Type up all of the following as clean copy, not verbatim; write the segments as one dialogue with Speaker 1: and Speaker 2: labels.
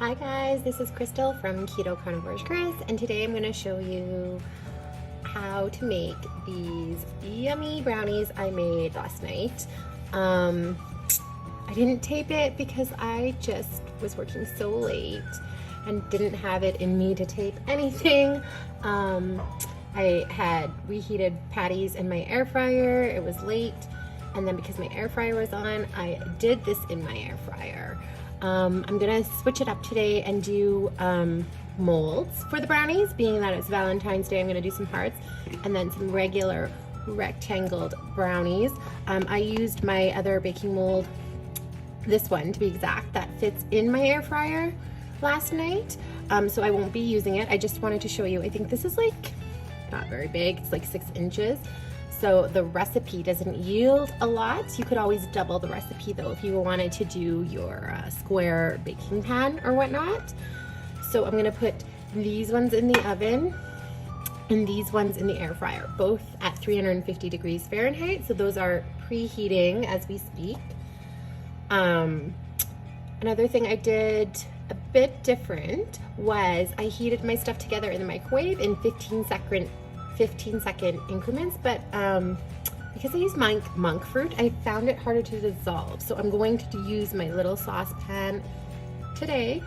Speaker 1: Hi guys, this is Crystal from Keto Carnivore's Chris, and today I'm going to show you how to make these yummy brownies I made last night. I didn't tape it because I just was working so late and didn't have it in me to tape anything. I had reheated patties in my air fryer. It was late, and then because my air fryer was on, I did this in my air fryer. I'm gonna switch it up today and do molds for the brownies, being that it's Valentine's Day. I'm gonna do some hearts and then some regular rectangled brownies. I used my other baking mold, this one to be exact, that fits in my air fryer last night, so I won't be using it. I just wanted to show you. I think this is like not very big, it's like 6 inches. So the recipe doesn't yield a lot. You could always double the recipe though if you wanted to do your square baking pan or whatnot. So I'm gonna put these ones in the oven and these ones in the air fryer, both at 350 degrees Fahrenheit. So those are preheating as we speak. Another thing I did a bit different was I heated my stuff together in the microwave in 15-second increments, but because I use monk fruit, I found it harder to dissolve. So I'm going to use my little saucepan today,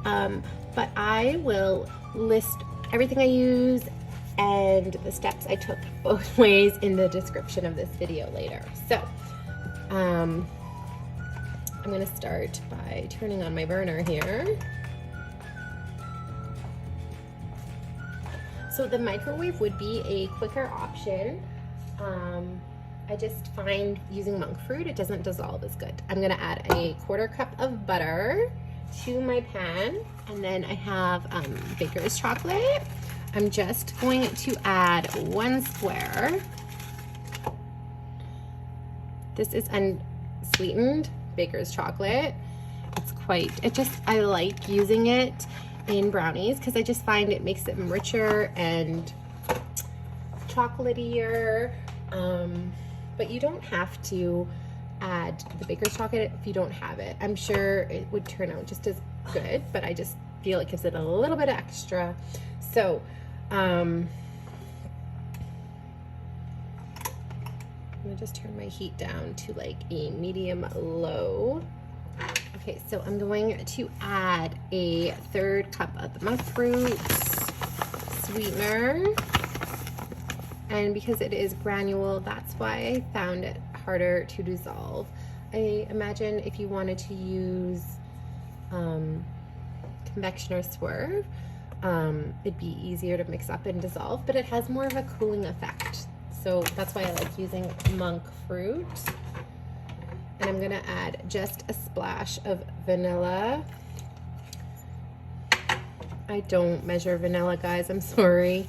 Speaker 1: but I will list everything I use and the steps I took both ways in the description of this video later. So I'm going to start by turning on my burner here. So the microwave would be a quicker option. I just find using monk fruit, it doesn't dissolve as good. I'm gonna add a 1/4 cup of butter to my pan, and then I have baker's chocolate. I'm just going to add 1 square. This is unsweetened baker's chocolate. I like using it in brownies because I just find it makes them richer and chocolatier, but you don't have to add the baker's chocolate if you don't have it. I'm sure it would turn out just as good, but I just feel it gives it a little bit extra. So I'm gonna just turn my heat down to like a medium low. Okay, so I'm going to add a 1/3 cup of the monk fruit sweetener. And because it is granule, that's why I found it harder to dissolve. I imagine if you wanted to use convection or swerve, it'd be easier to mix up and dissolve, but it has more of a cooling effect. So that's why I like using monk fruit. And I'm gonna add just a splash of vanilla. I don't measure vanilla, guys, I'm sorry.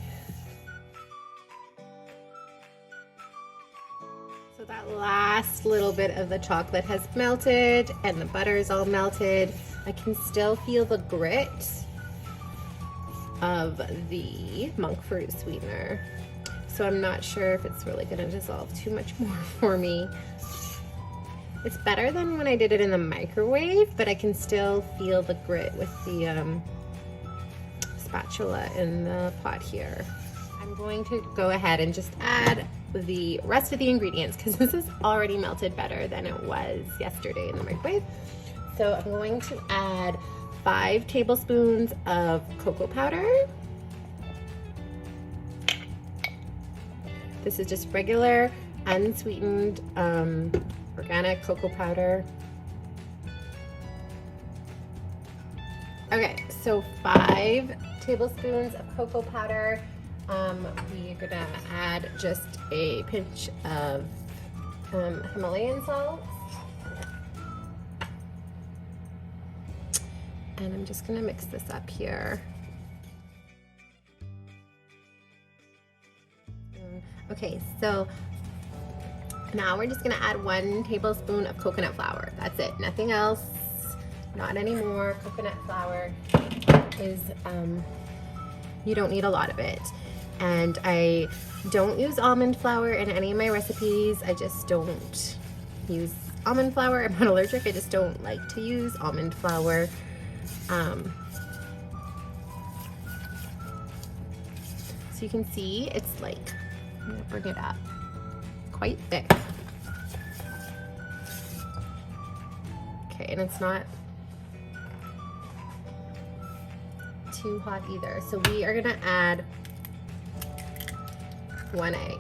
Speaker 1: So that last little bit of the chocolate has melted and the butter is all melted. I can still feel the grit of the monk fruit sweetener. So I'm not sure if it's really gonna dissolve too much more for me. It's better than when I did it in the microwave, but I can still feel the grit with the spatula in the pot here. I'm going to go ahead and just add the rest of the ingredients because this is already melted better than it was yesterday in the microwave. So I'm going to add 5 tablespoons of cocoa powder. This is just regular, unsweetened, organic cocoa powder. Okay, so 5 tablespoons of cocoa powder. We're gonna add just a pinch of Himalayan salt. And I'm just gonna mix this up here. Okay, so now we're just gonna add 1 tablespoon of coconut flour. That's it, nothing else, not anymore. Coconut flour is, you don't need a lot of it. And I don't use almond flour in any of my recipes. I just don't use almond flour. I'm not allergic, I just don't like to use almond flour. So you can see it's like, I'm gonna bring it up, quite thick. Okay, and it's not too hot either. So we are gonna add 1 egg.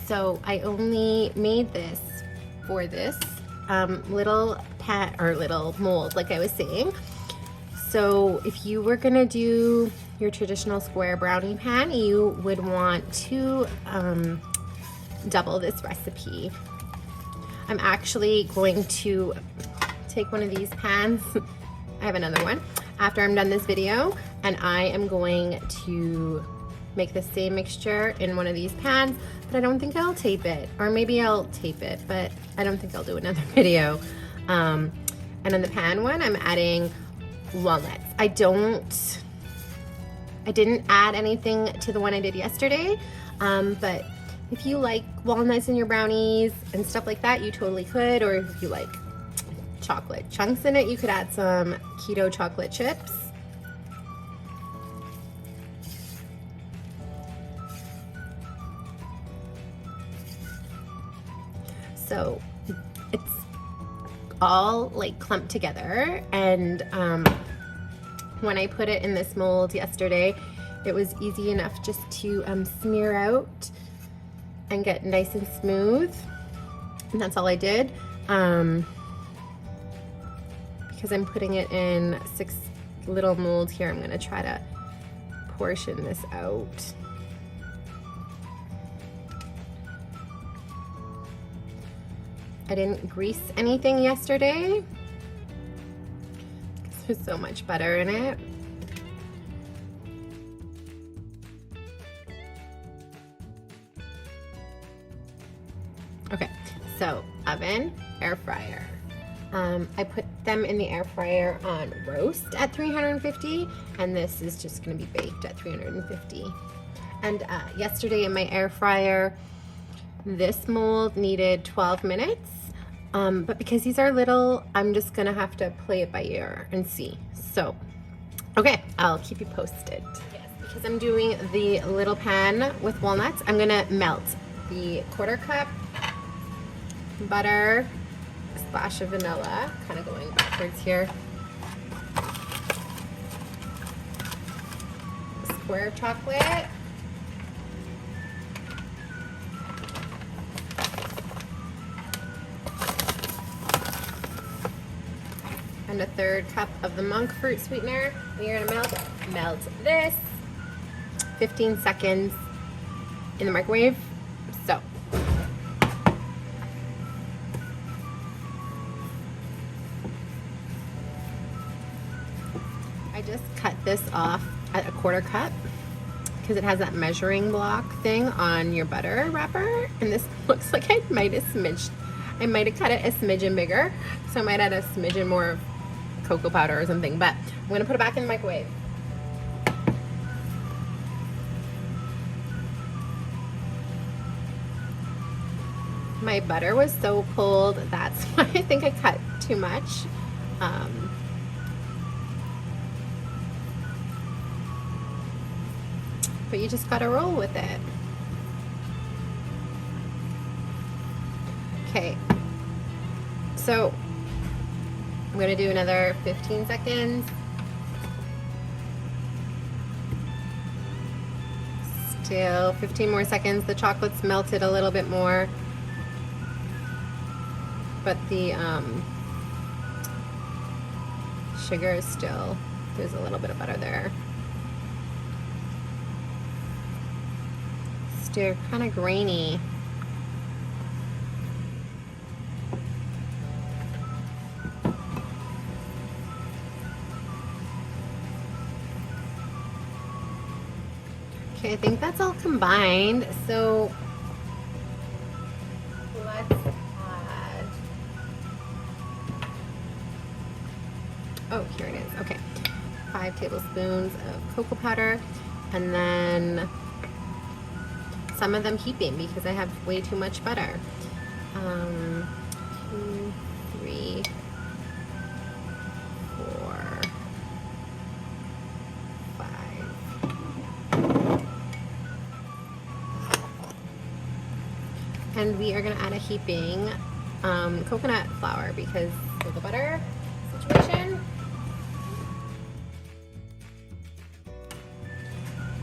Speaker 1: So I only made this for this little pat or little mold, like I was saying. So if you were gonna do your traditional square brownie pan, you would want to double this recipe. I'm actually going to take one of these pans. I have another one after I'm done this video, and I am going to make the same mixture in one of these pans, but I don't think I'll tape it, or maybe I'll tape it, but I don't think I'll do another video. And in the pan one, I'm adding walnuts. I didn't add anything to the one I did yesterday, but if you like walnuts in your brownies and stuff like that, you totally could, or if you like chocolate chunks in it, you could add some keto chocolate chips. So it's all like clumped together, and when I put it in this mold yesterday, it was easy enough just to smear out and get nice and smooth, and that's all I did. Because I'm putting it in 6 little molds here, I'm gonna try to portion this out. I didn't grease anything yesterday because there's so much butter in it. Okay, so oven, air fryer. I put them in the air fryer on roast at 350, and this is just gonna be baked at 350. And yesterday in my air fryer, this mold needed 12 minutes, but because these are little, I'm just gonna have to play it by ear and see. So, okay, I'll keep you posted. Yes, because I'm doing the little pan with walnuts, I'm gonna melt the 1/4 cup butter, a splash of vanilla, kind of going backwards here, a square of chocolate, and a 1/3 cup of the monk fruit sweetener. We're gonna melt this 15 seconds in the microwave. So I just cut this off at a 1/4 cup because it has that measuring block thing on your butter wrapper, and this looks like I might have cut it a smidgen bigger, so I might add a smidgen more cocoa powder or something, but I'm gonna put it back in the microwave. My butter was so pulled, that's why I think I cut too much. But you just gotta roll with it. Okay, so I'm gonna do another 15 seconds. Still 15 more seconds. The chocolate's melted a little bit more, but the sugar is still, there's a little bit of butter there. Still kind of grainy. Okay, I think that's all combined. So let's add, oh, here it is. Okay, 5 tablespoons of cocoa powder, and then some of them heaping because I have way too much butter. 2, 3, 4, 5. And we are going to add a heaping coconut flour because of the butter situation.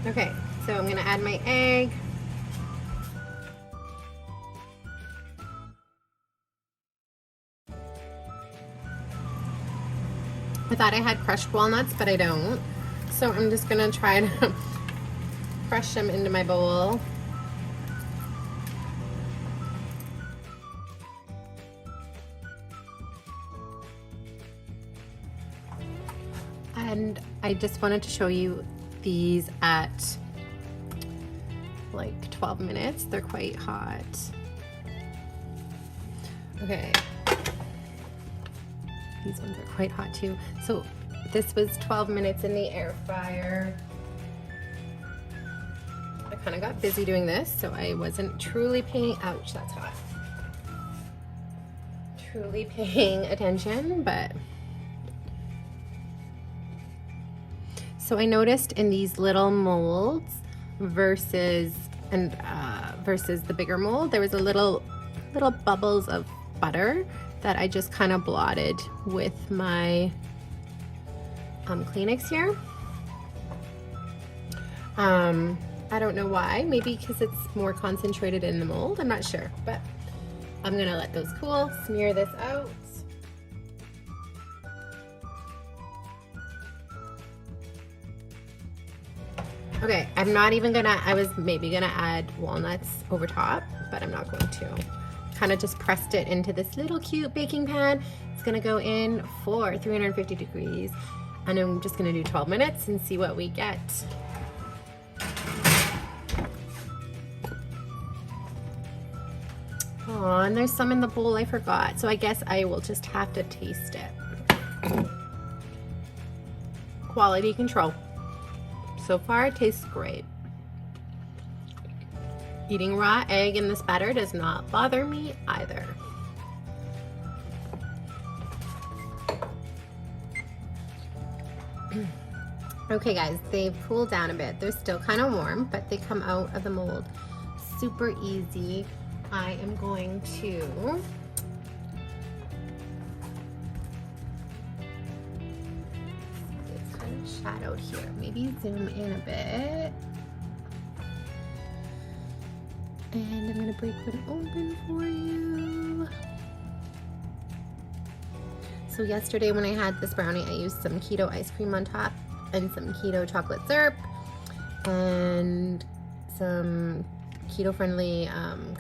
Speaker 1: Okay, so I'm going to add my egg. I thought I had crushed walnuts, but I don't. So I'm just gonna try to crush them into my bowl. And I just wanted to show you these at like 12 minutes. They're quite hot. Okay. These ones are quite hot too. So this was 12 minutes in the air fryer. I kind of got busy doing this, so I wasn't truly paying, ouch, that's hot. Truly paying attention, but. So I noticed in these little molds versus the bigger mold, there was a little bubbles of butter that I just kind of blotted with my Kleenex here. I don't know why, maybe because it's more concentrated in the mold, I'm not sure, but I'm gonna let those cool, smear this out. Okay, I'm not even gonna, I was maybe gonna add walnuts over top, but I'm not going to. Kind of just pressed it into this little cute baking pan. It's gonna go in for 350 degrees, and I'm just gonna do 12 minutes and see what we get. Oh, and there's some in the bowl I forgot, so I guess I will just have to taste it. Quality control. So far it tastes great. Eating raw egg in this batter does not bother me either. Okay guys, they've cooled down a bit. They're still kind of warm, but they come out of the mold super easy. I am going to shadowed here. Maybe zoom in a bit. And I'm gonna break one open for you. So yesterday when I had this brownie, I used some keto ice cream on top and some keto chocolate syrup and some keto-friendly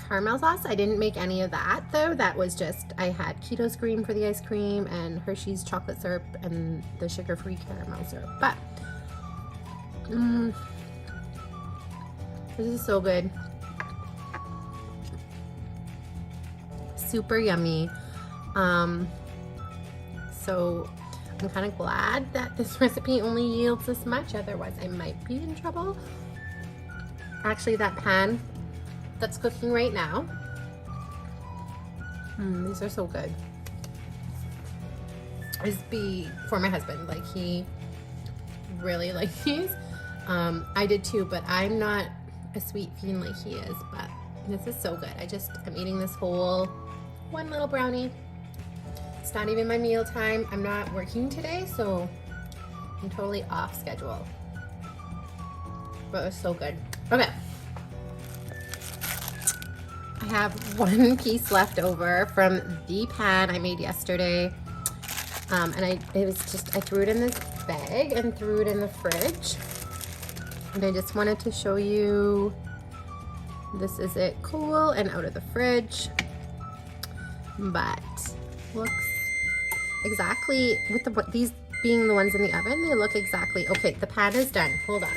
Speaker 1: caramel sauce. I didn't make any of that though. That was just, I had keto scream for the ice cream and Hershey's chocolate syrup and the sugar-free caramel syrup. But this is so good. Super yummy. So I'm kind of glad that this recipe only yields this much, otherwise I might be in trouble. Actually, that pan that's cooking right now, these are so good. This be for my husband, like he really likes these. I did too, but I'm not a sweet fiend like he is, but this is so good. I'm eating this whole one little brownie. It's not even my meal time. I'm not working today, so I'm totally off schedule. But it's so good. Okay. I have one piece left over from the pan I made yesterday. And I threw it in this bag and threw it in the fridge. And I just wanted to show you, this is it cool and out of the fridge. But looks exactly, with these being the ones in the oven, they look exactly, okay, the pan is done. Hold on.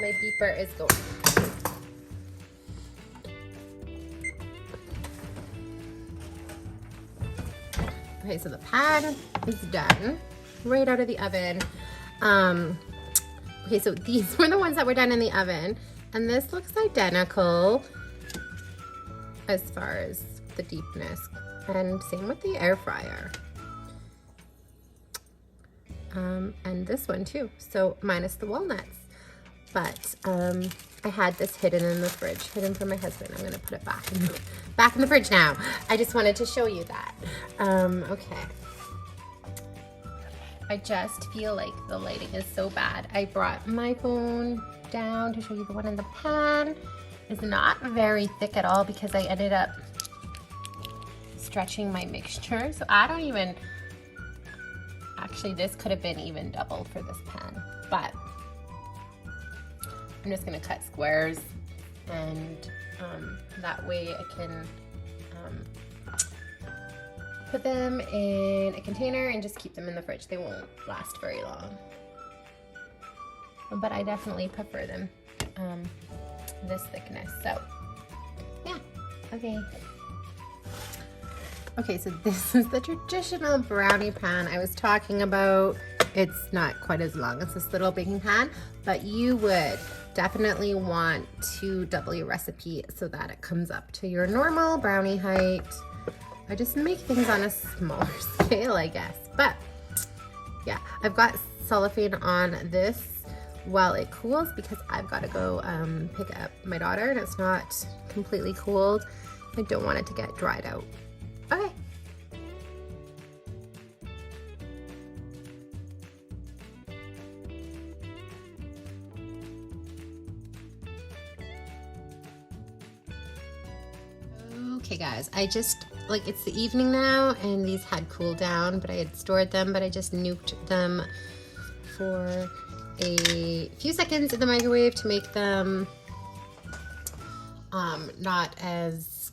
Speaker 1: My beeper is going. Okay, so the pan is done, right out of the oven. Okay, so these were the ones that were done in the oven, and this looks identical as far as the deepness And same with the air fryer. And this one too, so minus the walnuts. But I had this hidden in the fridge, hidden from my husband. I'm gonna put it back in the fridge now. I just wanted to show you that. Okay. I just feel like the lighting is so bad. I brought my phone down to show you the one in the pan. It's not very thick at all because I ended up stretching my mixture. So I don't even, actually this could have been even double for this pan, but I'm just gonna cut squares, and that way I can put them in a container and just keep them in the fridge. They won't last very long, but I definitely prefer them this thickness. So yeah, okay. Okay, so this is the traditional brownie pan I was talking about. It's not quite as long as this little baking pan, but you would definitely want to double your recipe so that it comes up to your normal brownie height. I just make things on a smaller scale, I guess. But yeah, I've got cellophane on this while it cools because I've got to go pick up my daughter, and it's not completely cooled. I don't want it to get dried out. Okay. Okay guys, I just, like, it's the evening now and these had cooled down, but I had stored them, but I just nuked them for a few seconds in the microwave to make them not as,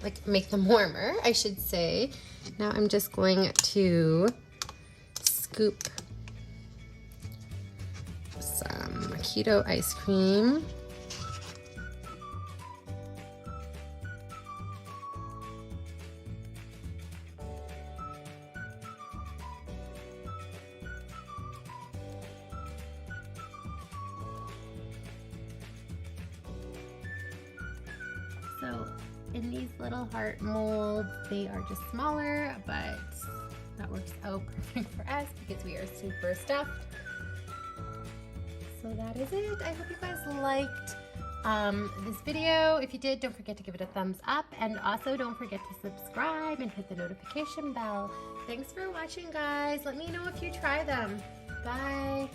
Speaker 1: like, make them warmer, I should say. Now I'm just going to scoop some keto ice cream. So in these little heart molds, they are just smaller, but that works out perfect for us because we are super stuffed. So that is it. I hope you guys liked this video. If you did, don't forget to give it a thumbs up, and also don't forget to subscribe and hit the notification bell. Thanks for watching, guys. Let me know if you try them. Bye.